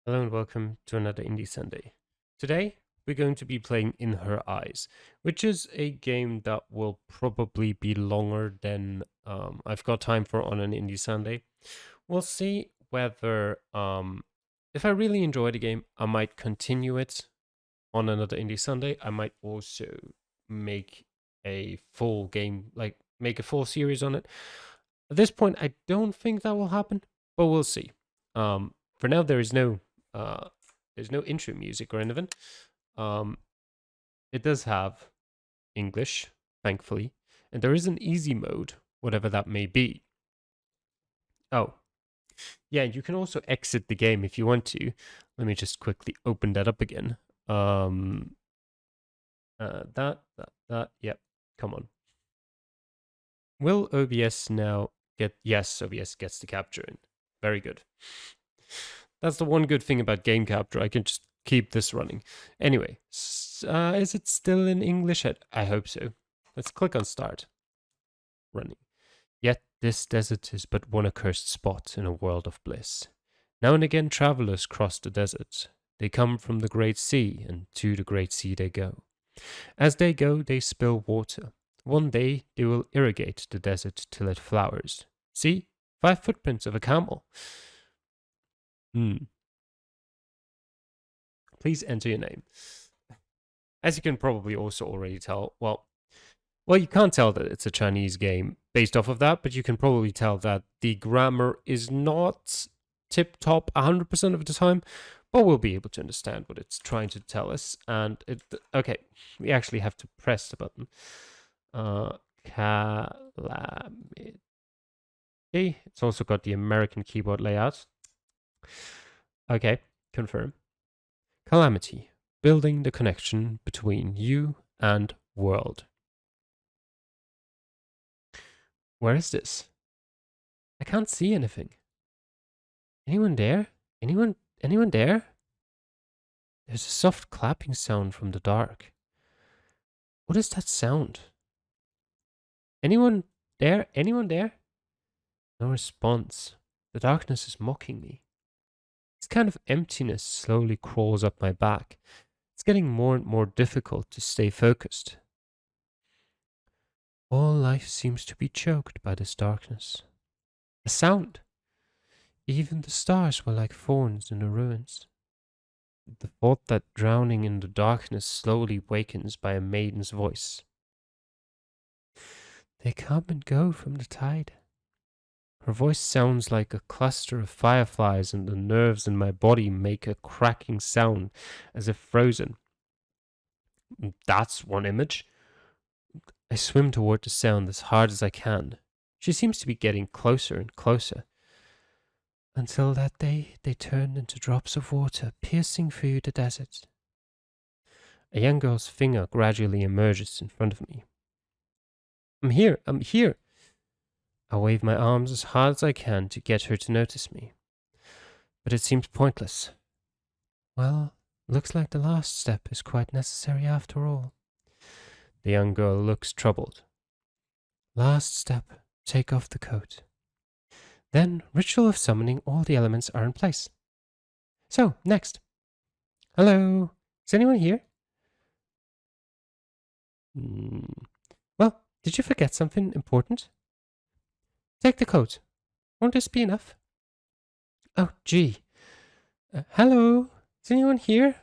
Hello and welcome to another Indie Sunday. Today, we're going to be playing In Her Eyes, which is a game that will probably be longer than I've got time for on an Indie Sunday. We'll see whether, if I really enjoy the game, I might continue it on another Indie Sunday. I might also make a full game, like make a full series on it. At this point, I don't think that will happen, but we'll see. For now, uh, there's no intro music or anything. Um, it does have English, thankfully, and there is an easy mode, whatever that may be. Oh, yeah, you can also exit the game if you want to. Let me just quickly open that up again. That, yep, come on. Will OBS now get, yes, OBS gets the capture in. Very good. That's the one good thing about game capture. I can just keep this running. Anyway, is it still in English? I hope so. Let's click on start. Running. Yet this desert is but one accursed spot in a world of bliss. Now and again travelers cross the desert. They come from the great sea, and to the great sea they go. As they go, they spill water. One day they will irrigate the desert till it flowers. See? 5 footprints of a camel. Please enter your name. As you can probably also already tell, well, you can't tell that it's a Chinese game based off of that, but you can probably tell that the grammar is not tip-top 100% of the time, but we'll be able to understand what it's trying to tell us. And okay, we actually have to press the button. Calamity. It's also got the American keyboard layout. Okay, confirm. Calamity, building the connection between you and world. Where is this? I can't see anything. Anyone there? Anyone there? There's a soft clapping sound from the dark. What is that sound? Anyone there? Anyone there? No response. The darkness is mocking me. This kind of emptiness slowly crawls up my back. It's getting more and more difficult to stay focused. All life seems to be choked by this darkness. A sound! Even the stars were like thorns in the ruins. The thought that drowning in the darkness slowly wakens by a maiden's voice. They come and go from the tide. Her voice sounds like a cluster of fireflies, and the nerves in my body make a cracking sound as if frozen. That's one image. I swim toward the sound as hard as I can. She seems to be getting closer and closer. Until that day, they turned into drops of water piercing through the desert. A young girl's finger gradually emerges in front of me. I'm here! I'm here! I wave my arms as hard as I can to get her to notice me. But it seems pointless. Well, looks like the last step is quite necessary after all. The young girl looks troubled. Last step, take off the coat. Then, ritual of summoning, all the elements are in place. So, next. Hello? Is anyone here? Well, did you forget something important? Take the coat. Won't this be enough? Oh, gee. Hello? Is anyone here?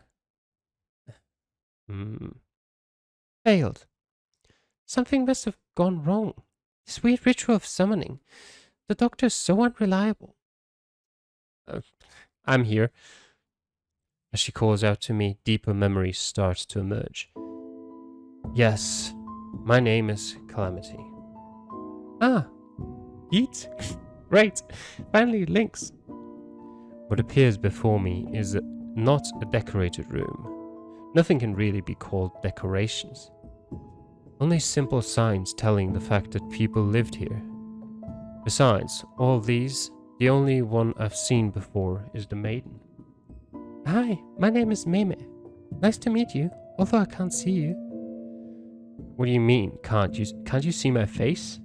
Failed. Something must have gone wrong. This weird ritual of summoning. The doctor's so unreliable. I'm here. As she calls out to me, deeper memories start to emerge. Yes, my name is Calamity. Ah, Yeet? Great, finally it links. What appears before me is not a decorated room. Nothing can really be called decorations. Only simple signs telling the fact that people lived here. Besides all these, the only one I've seen before is the maiden. Hi, my name is Meme. Nice to meet you, although I can't see you. What do you mean, can't you see my face?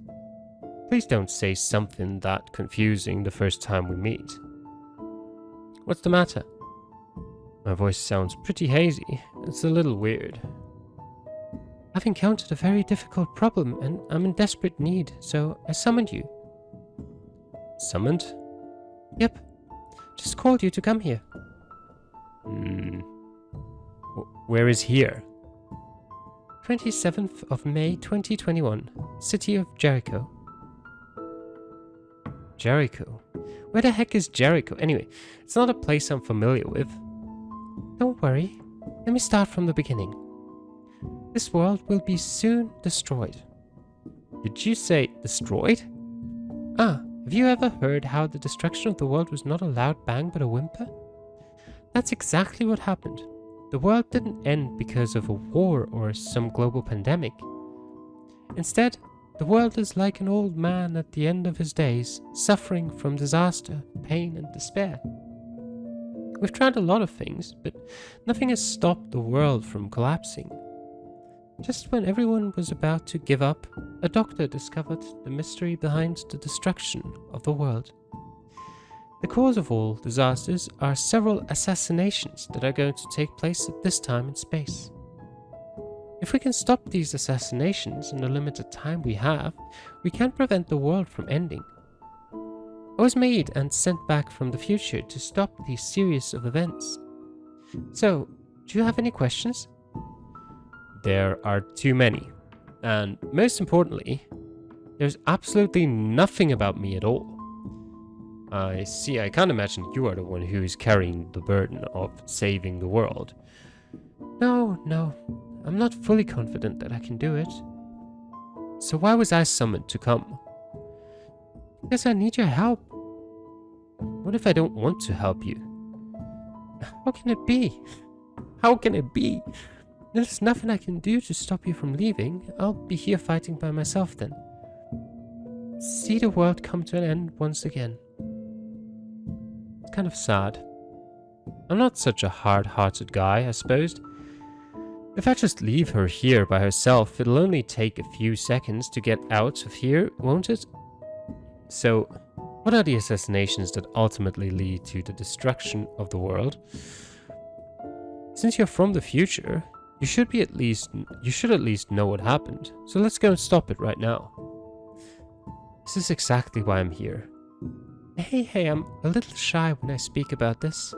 Please don't say something that confusing the first time we meet. What's the matter? My voice sounds pretty hazy. It's a little weird. I've encountered a very difficult problem and I'm in desperate need, so I summoned you. Summoned? Yep. Just called you to come here. Where is here? 27th of May 2021, City of Jericho. Jericho? Where the heck is Jericho? Anyway, it's not a place I'm familiar with. Don't worry. Let me start from the beginning. This world will be soon destroyed. Did you say destroyed? Have you ever heard how the destruction of the world was not a loud bang but a whimper? That's exactly what happened. The world didn't end because of a war or some global pandemic. Instead, the world is like an old man at the end of his days, suffering from disaster, pain, and despair. We've tried a lot of things, but nothing has stopped the world from collapsing. Just when everyone was about to give up, a doctor discovered the mystery behind the destruction of the world. The cause of all disasters are several assassinations that are going to take place at this time and space. If we can stop these assassinations in the limited time we have, we can prevent the world from ending. I was made and sent back from the future to stop these series of events. So, do you have any questions? There are too many. And most importantly, there's absolutely nothing about me at all. I see, I can't imagine you are the one who is carrying the burden of saving the world. No, I'm not fully confident that I can do it. So why was I summoned to come? Because I need your help. What if I don't want to help you? How can it be? How can it be? There's nothing I can do to stop you from leaving. I'll be here fighting by myself then. See the world come to an end once again. It's kind of sad. I'm not such a hard-hearted guy, I suppose. If I just leave her here by herself, it'll only take a few seconds to get out of here, won't it? So, what are the assassinations that ultimately lead to the destruction of the world? Since you're from the future, you should at least know what happened. So let's go and stop it right now. This is exactly why I'm here. Hey, I'm a little shy when I speak about this.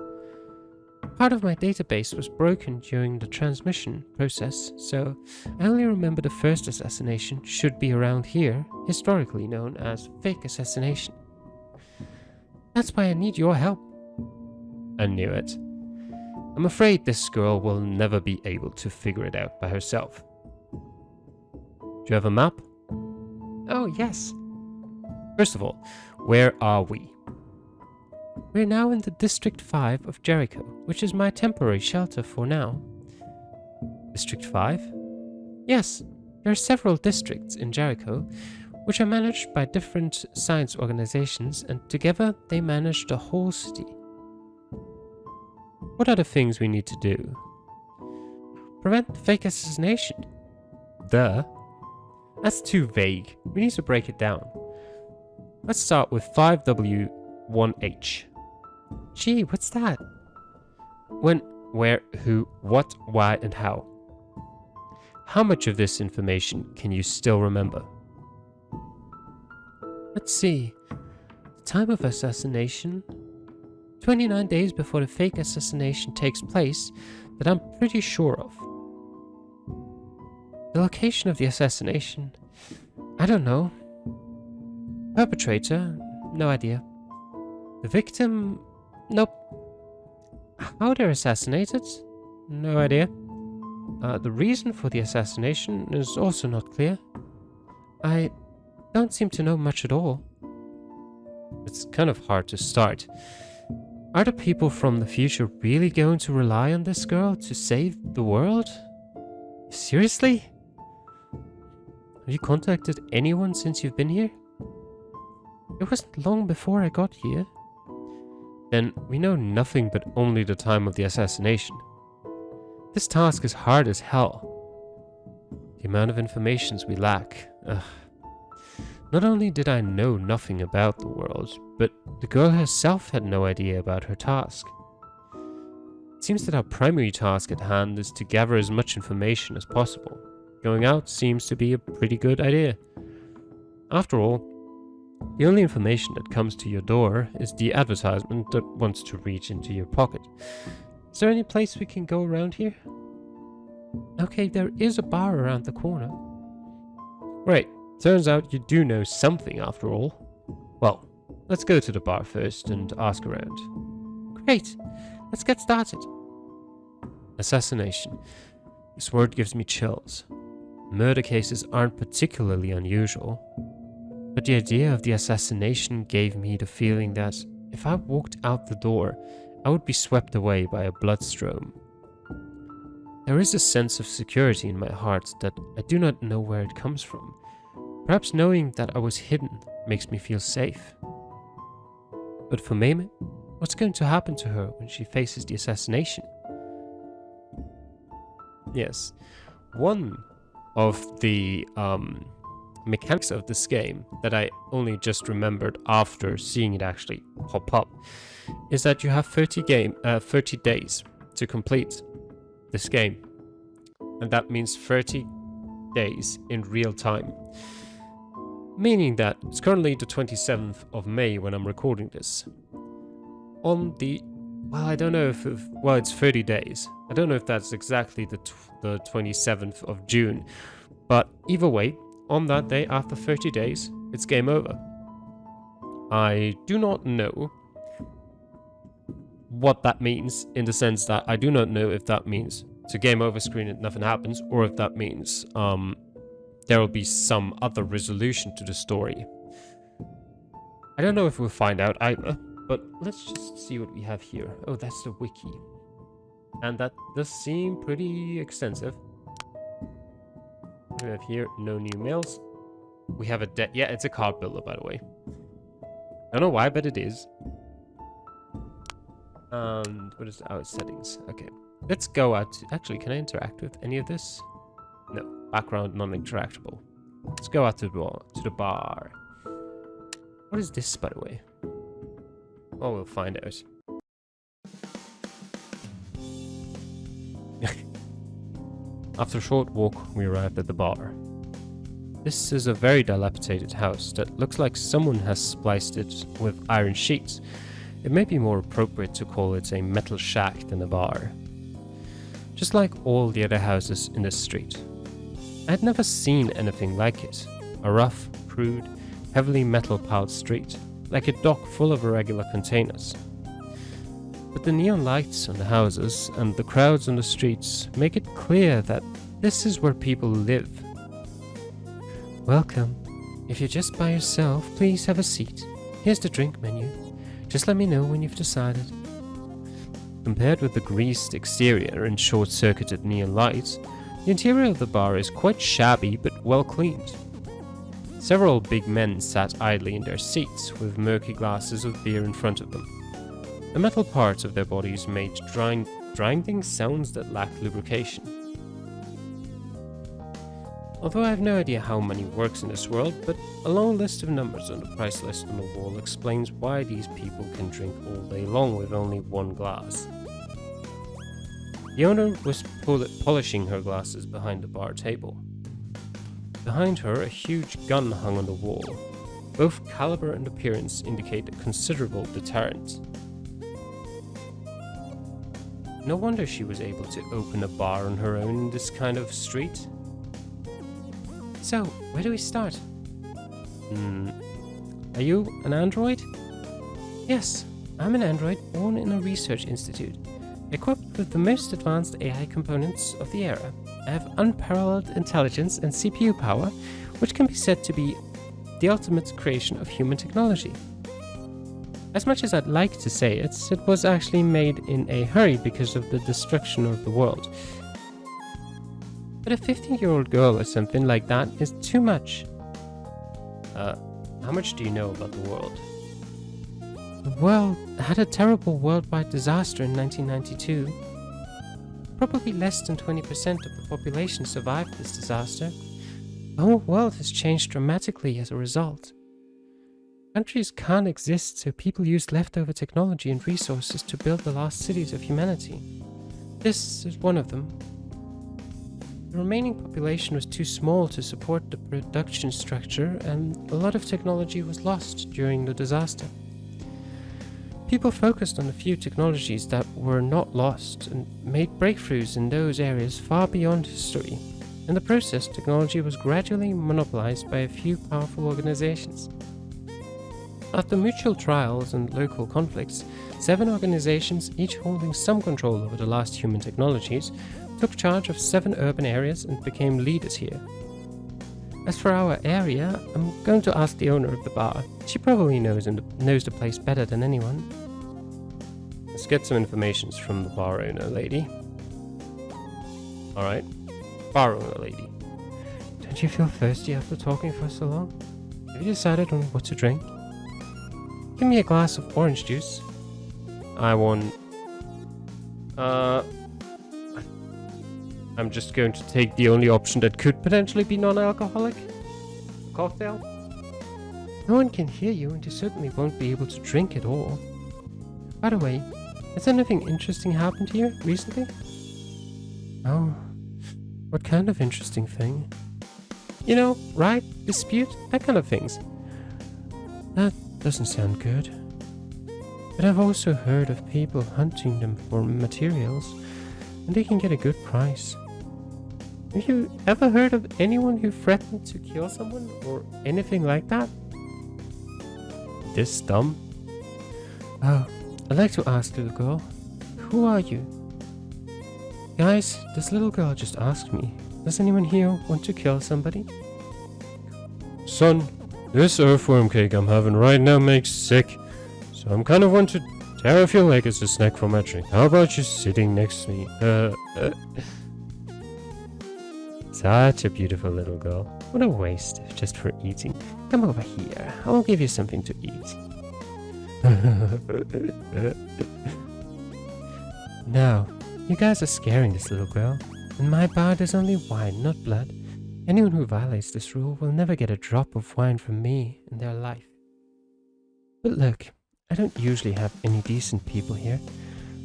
Part of my database was broken during the transmission process, so I only remember the first assassination should be around here, historically known as fake assassination. That's why I need your help. I knew it. I'm afraid this girl will never be able to figure it out by herself. Do you have a map? Oh, yes. First of all, where are we? We're now in the District 5 of Jericho, which is my temporary shelter for now. District 5? Yes, there are several districts in Jericho, which are managed by different science organizations, and together they manage the whole city. What are the things we need to do? Prevent fake assassination. Duh. That's too vague. We need to break it down. Let's start with 5W1H. Gee, what's that? When, where, who, what, why, and how. How much of this information can you still remember? Let's see. The time of assassination. 29 days before the fake assassination takes place that I'm pretty sure of. The location of the assassination? I don't know. Perpetrator? No idea. The victim? Nope. How they're assassinated? No idea. The reason for the assassination is also not clear. I don't seem to know much at all. It's kind of hard to start. Are the people from the future really going to rely on this girl to save the world? Seriously? Have you contacted anyone since you've been here? It wasn't long before I got here. Then we know nothing but only the time of the assassination. This task is hard as hell. The amount of information we lack. Not only did I know nothing about the world, but the girl herself had no idea about her task. It seems that our primary task at hand is to gather as much information as possible. Going out seems to be a pretty good idea. After all, the only information that comes to your door is the advertisement that wants to reach into your pocket. Is there any place we can go around here? Okay, there is a bar around the corner. Right, turns out you do know something after all. Well, let's go to the bar first and ask around. Great, let's get started. Assassination. This word gives me chills. Murder cases aren't particularly unusual, but the idea of the assassination gave me the feeling that if I walked out the door, I would be swept away by a bloodstream. There is a sense of security in my heart that I do not know where it comes from. Perhaps knowing that I was hidden makes me feel safe. But for Meme, what's going to happen to her when she faces the assassination? Yes, one of the mechanics of this game that I only just remembered after seeing it actually pop up is that you have 30 days to complete this game, and that means 30 days in real time, meaning that it's currently the 27th of May when I'm recording this. On the I don't know if it's 30 days. I don't know if that's exactly the 27th of June, but either way, on that day after 30 days, it's game over. I do not know what that means, in the sense that I do not know if that means it's a game over screen and nothing happens, or if that means there will be some other resolution to the story. I don't know if we'll find out either, but let's just see what we have here. Oh, that's the wiki. And that does seem pretty extensive. We have here no new mails. We have yeah, it's a card builder, by the way. I don't know why, but it is. And what is our settings? Okay, let's go out. Actually, can I interact with any of this? No, background non-interactable. Let's go out to the bar. What is this, by the way? Oh, we'll find out. After a short walk, we arrived at the bar. This is a very dilapidated house that looks like someone has spliced it with iron sheets. It may be more appropriate to call it a metal shack than a bar. Just like all the other houses in this street. I had never seen anything like it. A rough, crude, heavily metal-piled street, like a dock full of irregular containers. But the neon lights on the houses and the crowds on the streets make it clear that this is where people live. Welcome. If you're just by yourself, please have a seat. Here's the drink menu. Just let me know when you've decided. Compared with the greased exterior and short-circuited neon lights, the interior of the bar is quite shabby but well cleaned. Several big men sat idly in their seats with murky glasses of beer in front of them. The metal parts of their bodies made grinding sounds that lacked lubrication. Although I have no idea how money works in this world, but a long list of numbers on the price list on the wall explains why these people can drink all day long with only one glass. The owner was polishing her glasses behind the bar table. Behind her, a huge gun hung on the wall. Both caliber and appearance indicate a considerable deterrent. No wonder she was able to open a bar on her own in this kind of street. So, where do we start? Are you an android? Yes, I'm an android born in a research institute, equipped with the most advanced AI components of the era. I have unparalleled intelligence and CPU power, which can be said to be the ultimate creation of human technology. As much as I'd like to say it, it was actually made in a hurry because of the destruction of the world. But a 15-year-old girl or something like that is too much. How much do you know about the world? The world had a terrible worldwide disaster in 1992. Probably less than 20% of the population survived this disaster. The whole world has changed dramatically as a result. Countries can't exist, so people use leftover technology and resources to build the last cities of humanity. This is one of them. The remaining population was too small to support the production structure, and a lot of technology was lost during the disaster. People focused on the few technologies that were not lost and made breakthroughs in those areas far beyond history. In the process, technology was gradually monopolized by a few powerful organizations. After mutual trials and local conflicts, 7 organizations, each holding some control over the last human technologies, took charge of 7 urban areas and became leaders here. As for our area, I'm going to ask the owner of the bar. She probably knows the place better than anyone. Let's get some information from the bar owner lady. Alright. Bar owner lady. Don't you feel thirsty after talking for so long? Have you decided on what to drink? Give me a glass of orange juice. I want... I'm just going to take the only option that could potentially be non-alcoholic. Cocktail? No one can hear you, and you certainly won't be able to drink it all. By the way, has anything interesting happened here recently? Oh, what kind of interesting thing? You know, right, dispute, that kind of things. That doesn't sound good. But I've also heard of people hunting them for materials, and they can get a good price. Have you ever heard of anyone who threatened to kill someone or anything like that? This dumb? Oh, I'd like to ask, little girl, who are you? Guys, this little girl just asked me, does anyone here want to kill somebody? Son, this earthworm cake I'm having right now makes sick, so I'm kind of want to tear off your leg as a snack for my drink. How about you sitting next to me? Such a beautiful little girl. What a waste, just for eating. Come over here, I will give you something to eat. Now, you guys are scaring this little girl. In my bar there's only wine, not blood. Anyone who violates this rule will never get a drop of wine from me in their life. But look, I don't usually have any decent people here.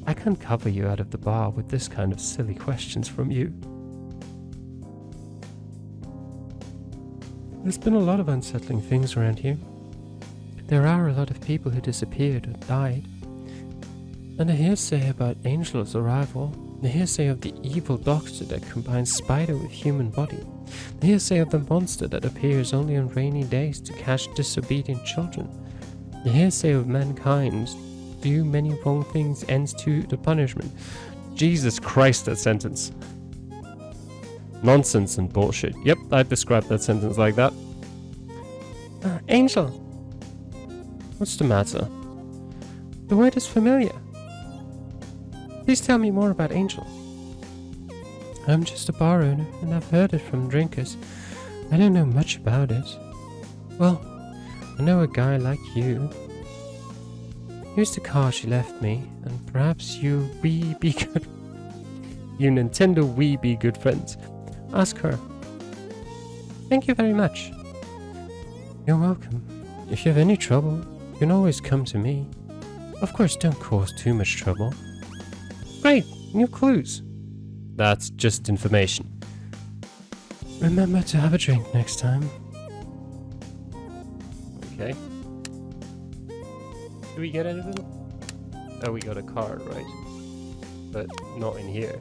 I can't cover you out of the bar with this kind of silly questions from you. There's been a lot of unsettling things around here. There are a lot of people who disappeared or died. And the hearsay about Angel's arrival, the hearsay of the evil doctor that combines spider with human body, the hearsay of the monster that appears only on rainy days to catch disobedient children, the hearsay of mankind do many wrong things ends to the punishment. Jesus Christ, that sentence. Nonsense and bullshit. Yep, I'd describe that sentence like that. Angel! What's the matter? The word is familiar. Please tell me more about Angel. I'm just a bar owner, and I've heard it from drinkers. I don't know much about it. Well, I know a guy like you. Here's the car she left me, and perhaps you be good... You Nintendo Wii be good friends. Ask her. Thank you very much. You're welcome. If you have any trouble, you can always come to me. Of course, don't cause too much trouble. Great, new clues. That's just information. Remember to have a drink next time. Okay. Do we get anything? Oh, we got a card, right? But not in here.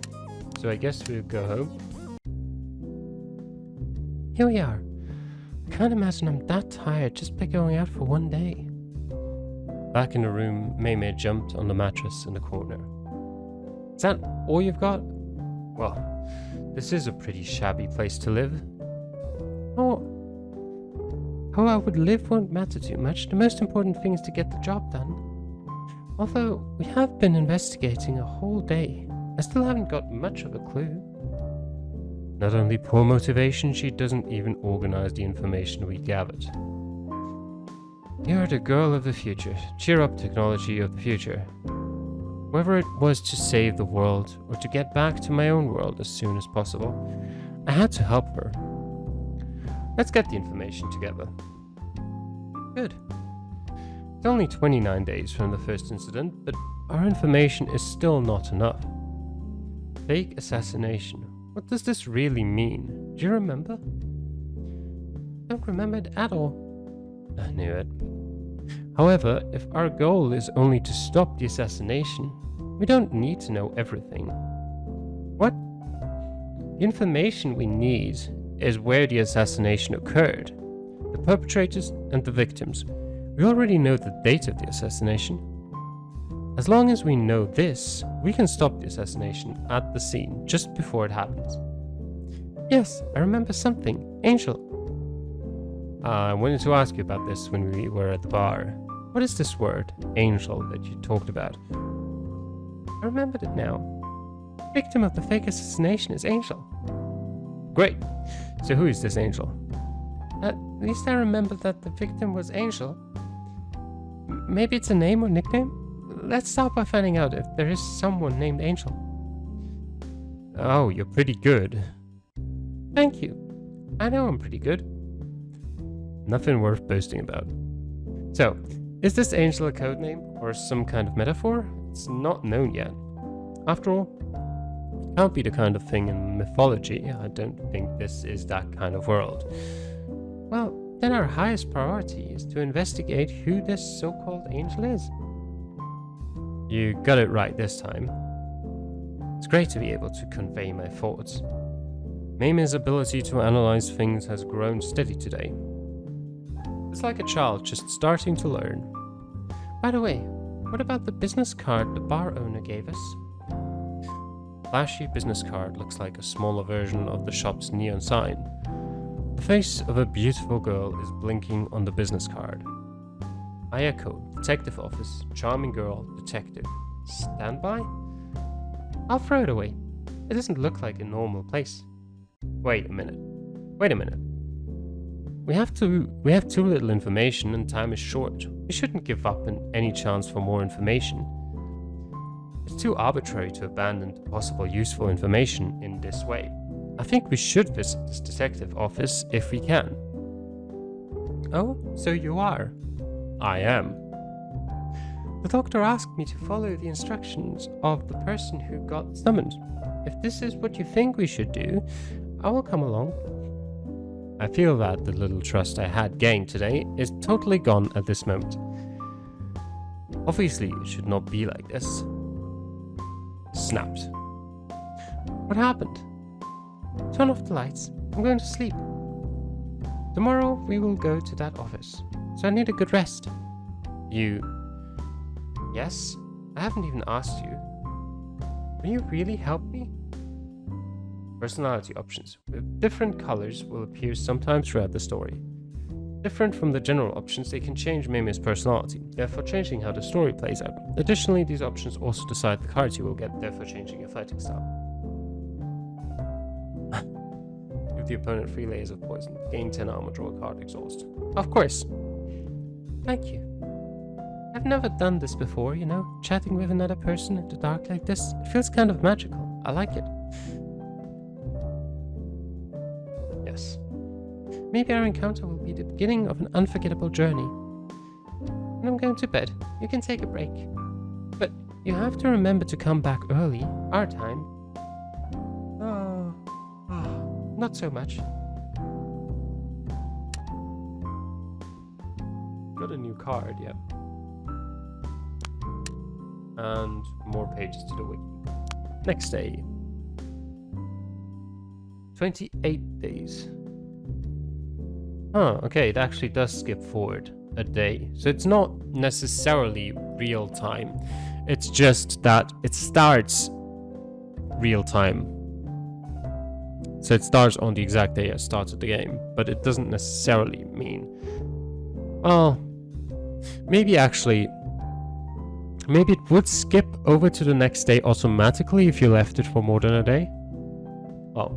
So I guess we'll go home. Here we are. I can't imagine I'm that tired just by going out for one day. Back in the room, Mei jumped on the mattress in the corner. Is that all you've got? Well, this is a pretty shabby place to live. Oh, how I would live won't matter too much. The most important thing is to get the job done. Although, we have been investigating a whole day. I still haven't got much of a clue. Not only poor motivation, she doesn't even organize the information we gathered. You're the girl of the future. Cheer up, technology of the future. Whether it was to save the world or to get back to my own world as soon as possible, I had to help her. Let's get the information together. Good. It's only 29 days from the first incident, but our information is still not enough. Fake assassination. What does this really mean? Do you remember? Don't remember it at all. I knew it. However, if our goal is only to stop the assassination, we don't need to know everything. What? The information we need is where the assassination occurred, the perpetrators and the victims. We already know the date of the assassination. As long as we know this, we can stop the assassination at the scene just before it happens. Yes, I remember something. Angel. I wanted to ask you about this when we were at the bar. What is this word, angel, that you talked about? I remembered it now. The victim of the fake assassination is Angel. Great. So who is this Angel? At least I remember that the victim was Angel. Maybe it's a name or nickname? Let's start by finding out if there is someone named Angel. Oh, you're pretty good. Thank you. I know I'm pretty good. Nothing worth boasting about. So, is this Angel a code name or some kind of metaphor? It's not known yet. After all, it can't be the kind of thing in mythology. I don't think this is that kind of world. Well, then our highest priority is to investigate who this so-called Angel is. You got it right this time. It's great to be able to convey my thoughts. Mimi's ability to analyze things has grown steady today. It's like a child just starting to learn. By the way, what about the business card the bar owner gave us? Flashy business card looks like a smaller version of the shop's neon sign. The face of a beautiful girl is blinking on the business card. I echo, detective office, charming girl, detective. Standby? I'll throw it away. It doesn't look like a normal place. Wait a minute. We have too little information and time is short. We shouldn't give up on any chance for more information. It's too arbitrary to abandon possible useful information in this way. I think we should visit this detective office if we can. Oh, so you are? I am. The doctor asked me to follow the instructions of the person who got summoned. If this is what you think we should do, I will come along. I feel that the little trust I had gained today is totally gone at this moment. Obviously, it should not be like this. Snapped. What happened? Turn off the lights. I'm going to sleep. Tomorrow we will go to that office, so I need a good rest. You... Yes? I haven't even asked you. Will you really help me? Personality options with different colors will appear sometimes throughout the story. Different from the general options, they can change Mimi's personality, therefore changing how the story plays out. Additionally, these options also decide the cards you will get, therefore changing your fighting style. Give the opponent 3 layers of poison. Gain 10 armor, draw a card, exhaust. Of course. Thank you. I've never done this before, you know, chatting with another person in the dark like this. It feels kind of magical. I like it. Yes. Maybe our encounter will be the beginning of an unforgettable journey. When I'm going to bed, you can take a break. But you have to remember to come back early, our time. Not so much. Got a new card, yeah. And more pages to the wiki. Next day. 28 days. Okay, it actually does skip forward a day. So it's not necessarily real time. It's just that it starts real time. So it starts on the exact day it starts of the game, but it doesn't necessarily mean... Well, maybe it would skip over to the next day automatically if you left it for more than a day. Oh.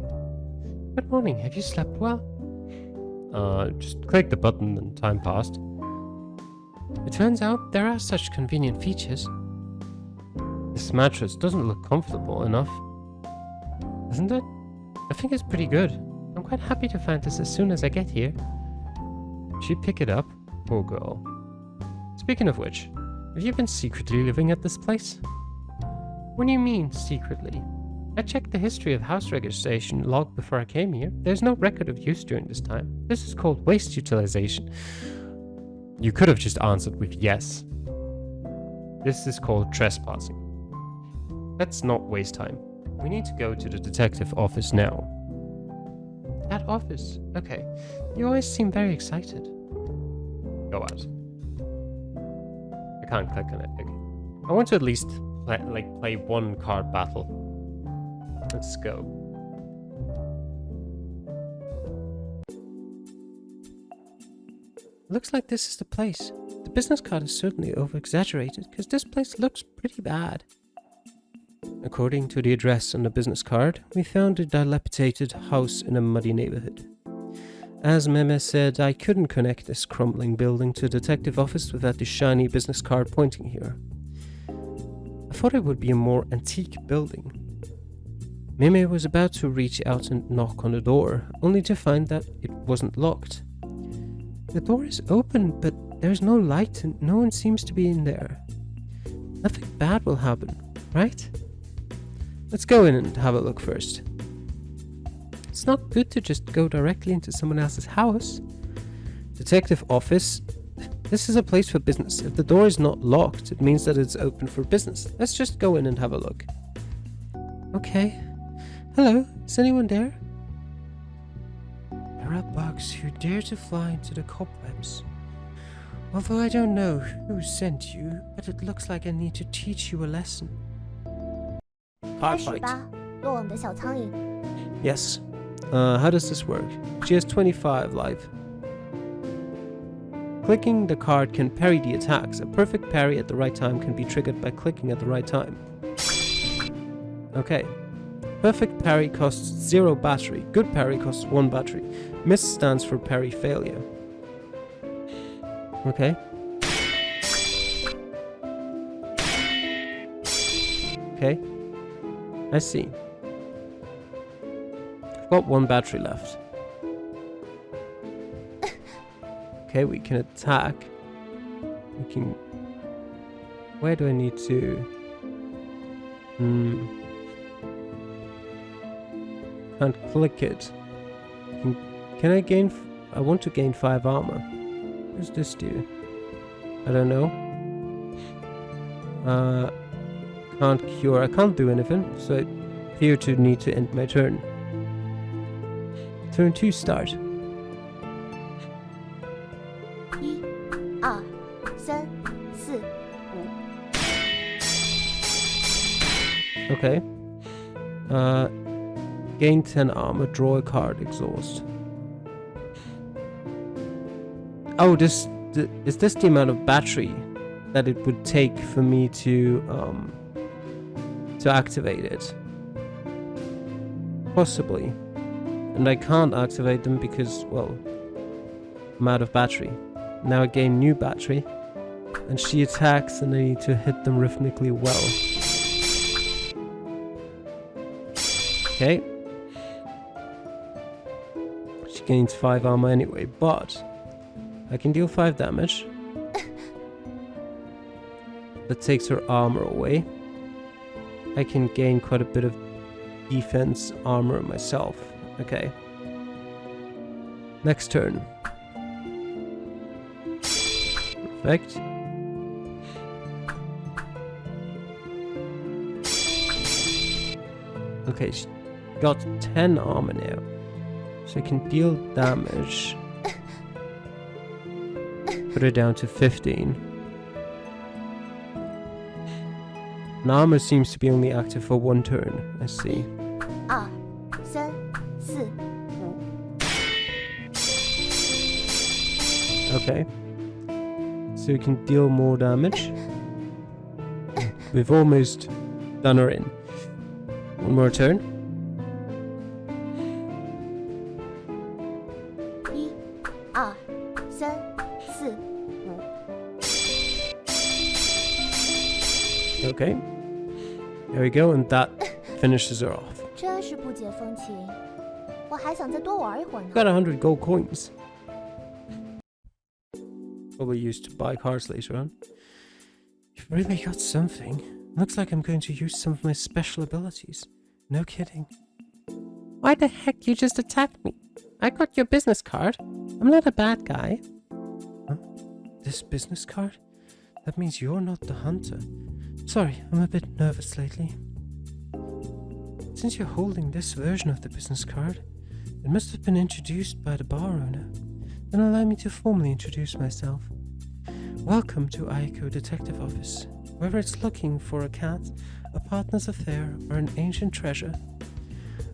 Good morning, have you slept well? Just click the button and time passed. It turns out there are such convenient features. This mattress doesn't look comfortable enough. Isn't it? I think it's pretty good. I'm quite happy to find this as soon as I get here. She pick it up? Poor girl. Speaking of which, have you been secretly living at this place? What do you mean, secretly? I checked the history of house registration log before I came here. There's no record of use during this time. This is called waste utilization. You could have just answered with yes. This is called trespassing. Let's not waste time. We need to go to the detective office now. That office? Okay. You always seem very excited. Go out. I can't click on it. Okay. I want to at least play one card battle. Let's go. Looks like this is the place. The business card is certainly over-exaggerated, because this place looks pretty bad. According to the address on the business card, we found a dilapidated house in a muddy neighborhood. As Meme said, I couldn't connect this crumbling building to a detective office without the shiny business card pointing here. I thought it would be a more antique building. Meme was about to reach out and knock on the door, only to find that it wasn't locked. The door is open, but there's no light and no one seems to be in there. Nothing bad will happen, right? Let's go in and have a look first. It's not good to just go directly into someone else's house. Detective office. This is a place for business. If the door is not locked, it means that it's open for business. Let's just go in and have a look. Okay. Hello, is anyone there? There are bugs who dare to fly into the cobwebs. Although I don't know who sent you, but it looks like I need to teach you a lesson. Hard fight. Yes. How does this work? She has 25 life. Clicking the card can parry the attacks. A perfect parry at the right time can be triggered by clicking at the right time. Okay. Perfect parry costs 0 battery. Good parry costs 1 battery. Miss stands for parry failure. Okay. Okay. I see. I've got 1 battery left. Okay, we can attack. We can... Where do I need to... Can't click it. Can I gain... I want to gain 5 armor. What does this do? I don't know. Can't cure. I can't do anything, so I appear to need to end my turn. Turn 2 start. 1, 2, 3, 4, 5. Okay. Gain 10 armor, draw a card, exhaust. Oh, is this the amount of battery that it would take for me to activate it? Possibly. And I can't activate them because, well, I'm out of battery. Now I gain new battery. And she attacks and I need to hit them rhythmically well. Okay. She gains 5 armor anyway, but I can deal 5 damage. That takes her armor away. I can gain quite a bit of defense armor myself. Okay. Next turn. Perfect. Okay, she got 10 armor now. So I can deal damage. Put her down to 15. And armor seems to be only active for 1 turn. I see. 2, 3, 4. Okay. So we can deal more damage. We've almost done her in. 1 more turn. 1, 2, 3, 4. Okay. There we go, and that finishes her off. 真是不解风情，我还想再多玩一会儿呢。 Got 100 gold coins. Probably used to buy cars later on. You've really got something. Looks like I'm going to use some of my special abilities. No kidding. Why the heck you just attacked me? I got your business card. I'm not a bad guy. Huh? This business card? That means you're not the hunter. Sorry, I'm a bit nervous lately. Since you're holding this version of the business card, it must have been introduced by the bar owner. Then allow me to formally introduce myself. Welcome to Aiko Detective Office. Whether it's looking for a cat, a partner's affair, or an ancient treasure,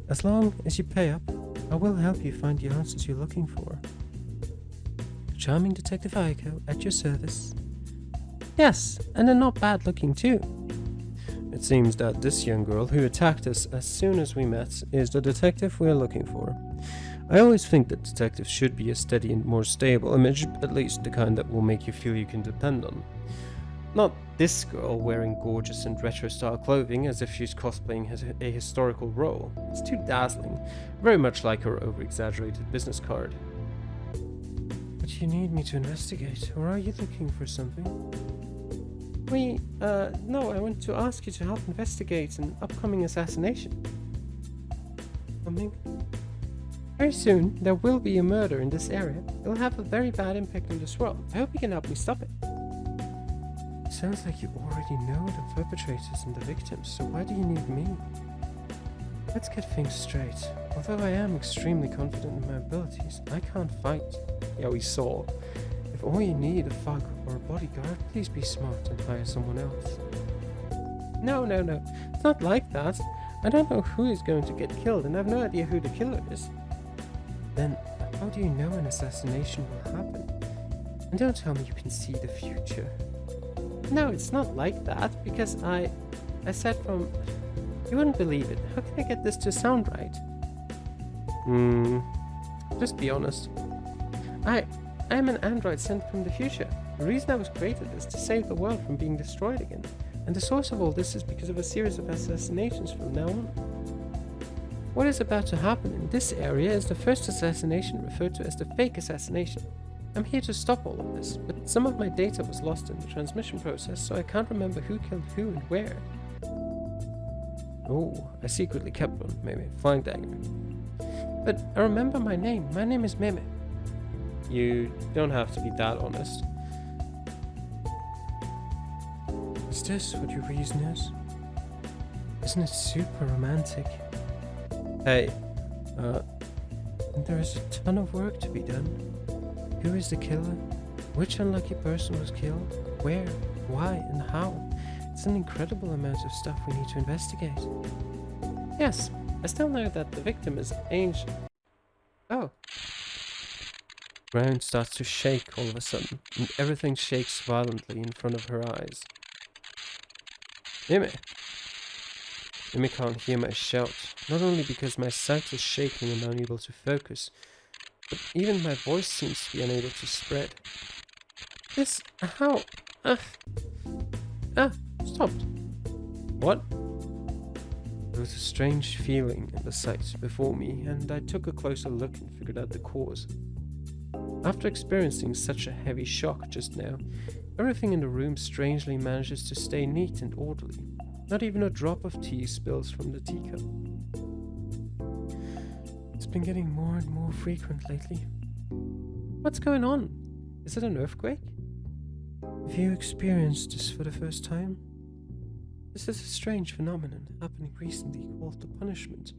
as long as you pay up, I will help you find the answers you're looking for. Charming Detective Aiko at your service. Yes, and they're not bad looking too. It seems that this young girl who attacked us as soon as we met is the detective we're looking for. I always think that detectives should be a steady and more stable image, at least the kind that will make you feel you can depend on. Not this girl wearing gorgeous and retro-style clothing as if she's cosplaying a historical role. It's too dazzling, very much like her over-exaggerated business card. But you need me to investigate, or are you looking for something? No, I want to ask you to help investigate an upcoming assassination. Coming? Very soon, there will be a murder in this area. It will have a very bad impact on this world. I hope you can help me stop it. Sounds like you already know the perpetrators and the victims, so why do you need me? Let's get things straight. Although I am extremely confident in my abilities, I can't fight. Yeah, we saw. If all you need a thug or a bodyguard, please be smart and hire someone else. No. It's not like that. I don't know who is going to get killed, and I have no idea who the killer is. Then, how do you know an assassination will happen? And don't tell me you can see the future. No, it's not like that, because I said from... You wouldn't believe it. How can I get this to sound right? Just be honest. I am an android sent from the future. The reason I was created is to save the world from being destroyed again. And the source of all this is because of a series of assassinations from now on. What is about to happen in this area is the first assassination referred to as the fake assassination. I'm here to stop all of this, but some of my data was lost in the transmission process, so I can't remember who killed who and where. Oh, I secretly kept one, maybe. Flying dagger. But I remember my name. My name is Meme. You don't have to be that honest. Is this what your reason is? Isn't it super romantic? Hey, there is a ton of work to be done. Who is the killer? Which unlucky person was killed? Where? Why? And how? It's an incredible amount of stuff we need to investigate. Yes, I still know that the victim is ancient. Oh. Ground starts to shake all of a sudden, and everything shakes violently in front of her eyes. Mimi can't hear my shout, not only because my sight is shaking and unable to focus, but even my voice seems to be unable to spread. How? Stopped. What? There was a strange feeling in the sight before me, and I took a closer look and figured out the cause. After experiencing such a heavy shock just now, everything in the room strangely manages to stay neat and orderly. Not even a drop of tea spills from the teacup. It's been getting more and more frequent lately. What's going on? Is it an earthquake? Have you experienced this for the first time? This is a strange phenomenon happening recently called the punishment,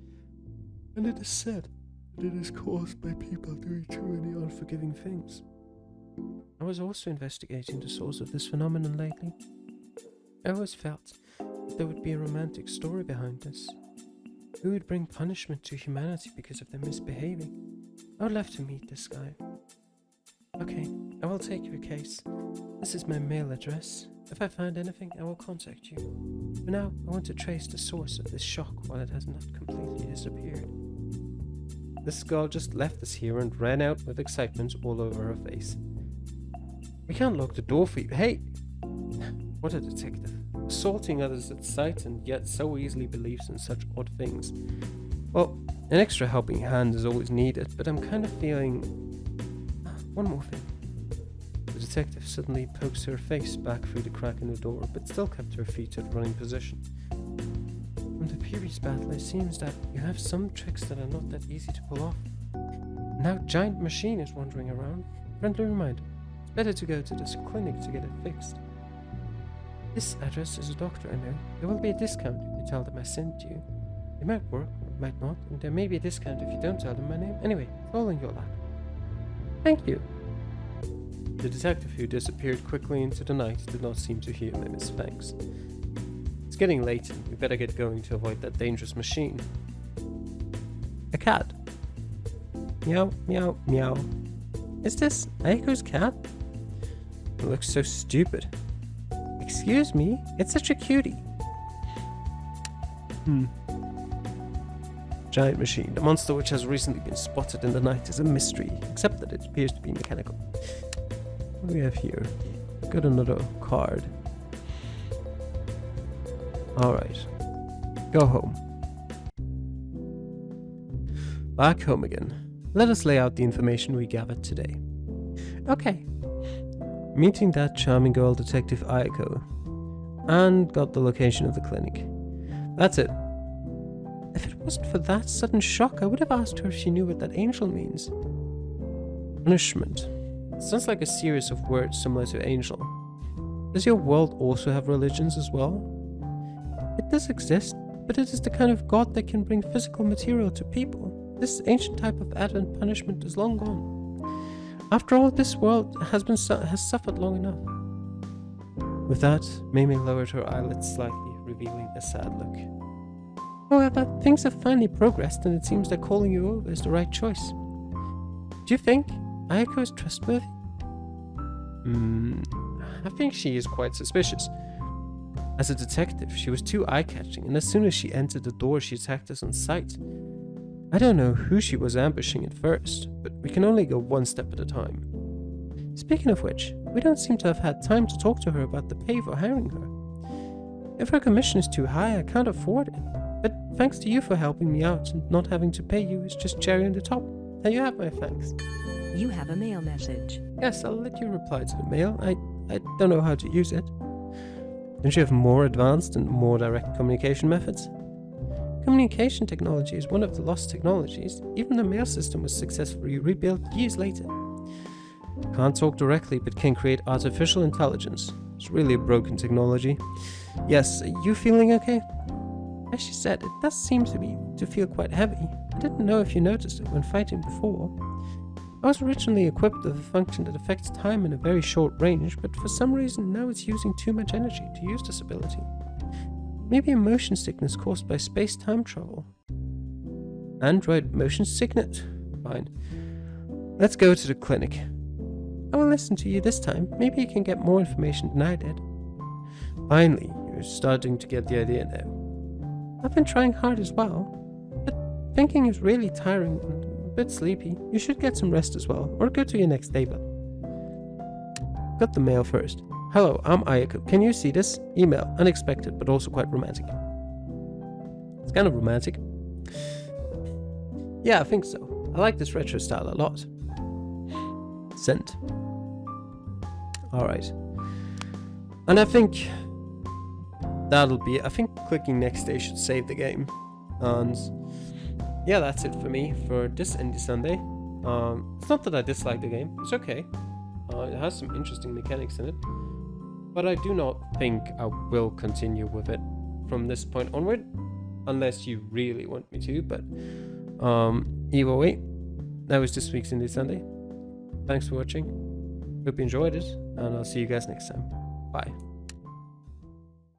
and it is said that it is caused by people doing too many unforgiving things. I was also investigating the source of this phenomenon lately. I always felt that there would be a romantic story behind this. Who would bring punishment to humanity because of their misbehaving? I would love to meet this guy. Okay, I will take your case. This is my mail address. If I find anything, I will contact you. For now, I want to trace the source of this shock while it has not completely disappeared. This girl just left us here and ran out with excitement all over her face. We can't lock the door for you. Hey! What a detective. Assaulting others at sight and yet so easily believes in such odd things. Well, an extra helping hand is always needed, but I'm kind of feeling... One more thing. The detective suddenly pokes her face back through the crack in the door, but still kept her feet at running position. I'm the previous battle, it seems that you have some tricks that are not that easy to pull off. Now giant machine is wandering around. Friendly reminder, it's better to go to this clinic to get it fixed. This address is a doctor, I know. There will be a discount if you tell them I sent you. It might work, it might not, and there may be a discount if you don't tell them my name. Anyway, it's all in your lap. Thank you. The detective, who disappeared quickly into the night, did not seem to hear Mimi's thanks. It's getting late, and we better get going to avoid that dangerous machine. A cat. Meow, meow, meow. Is this Aiko's cat? It looks so stupid. Excuse me? It's such a cutie. Giant machine. The monster which has recently been spotted in the night is a mystery, except that it appears to be mechanical. What do we have here? Got another card. Alright. Go home. Back home again. Let us lay out the information we gathered today. Okay. Meeting that charming girl, Detective Aiko, and got the location of the clinic. That's it. If it wasn't for that sudden shock, I would have asked her if she knew what that angel means. Punishment. Sounds like a series of words similar to angel. Does your world also have religions as well? It does exist, but it is the kind of god that can bring physical material to people. This ancient type of advent punishment is long gone. After all, this world has suffered long enough. With that, Mimi lowered her eyelids slightly, revealing a sad look. However, things have finally progressed, and it seems that calling you over is the right choice. Do you think Ayako is trustworthy? I think she is quite suspicious. As a detective, she was too eye-catching, and as soon as she entered the door, she attacked us on sight. I don't know who she was ambushing at first, but we can only go one step at a time. Speaking of which, we don't seem to have had time to talk to her about the pay for hiring her. If her commission is too high, I can't afford it. But thanks to you for helping me out, and not having to pay you is just cherry on the top. There you have my thanks. You have a mail message. Yes, I'll let you reply to the mail. I don't know how to use it. Don't you have more advanced and more direct communication methods? Communication technology is one of the lost technologies. Even the mail system was successfully rebuilt years later. Can't talk directly, but can create artificial intelligence. It's really a broken technology. Yes, are you feeling okay? As she said, it does seem to feel quite heavy. I didn't know if you noticed it when fighting before. I was originally equipped with a function that affects time in a very short range, but for some reason now it's using too much energy to use this ability. Maybe a motion sickness caused by space-time travel. Android motion sickness. Fine. Let's go to the clinic. I will listen to you this time. Maybe you can get more information than I did. Finally, you're starting to get the idea now. I've been trying hard as well, but thinking is really tiring and a bit sleepy. You should get some rest as well, or go to your next table. Got the mail first. Hello, I'm Ayako. Can you see this? Email. Unexpected, but also quite romantic. It's kind of romantic. Yeah, I think so. I like this retro style a lot. Sent. Alright. And I think I think clicking next day should save the game. And yeah, that's it for me for this Indie Sunday. It's not that I dislike the game. It's okay. It has some interesting mechanics in it. But I do not think I will continue with it from this point onward, unless you really want me to. But either way, that was this week's Indie Sunday. Thanks for watching. Hope you enjoyed it, and I'll see you guys next time. Bye.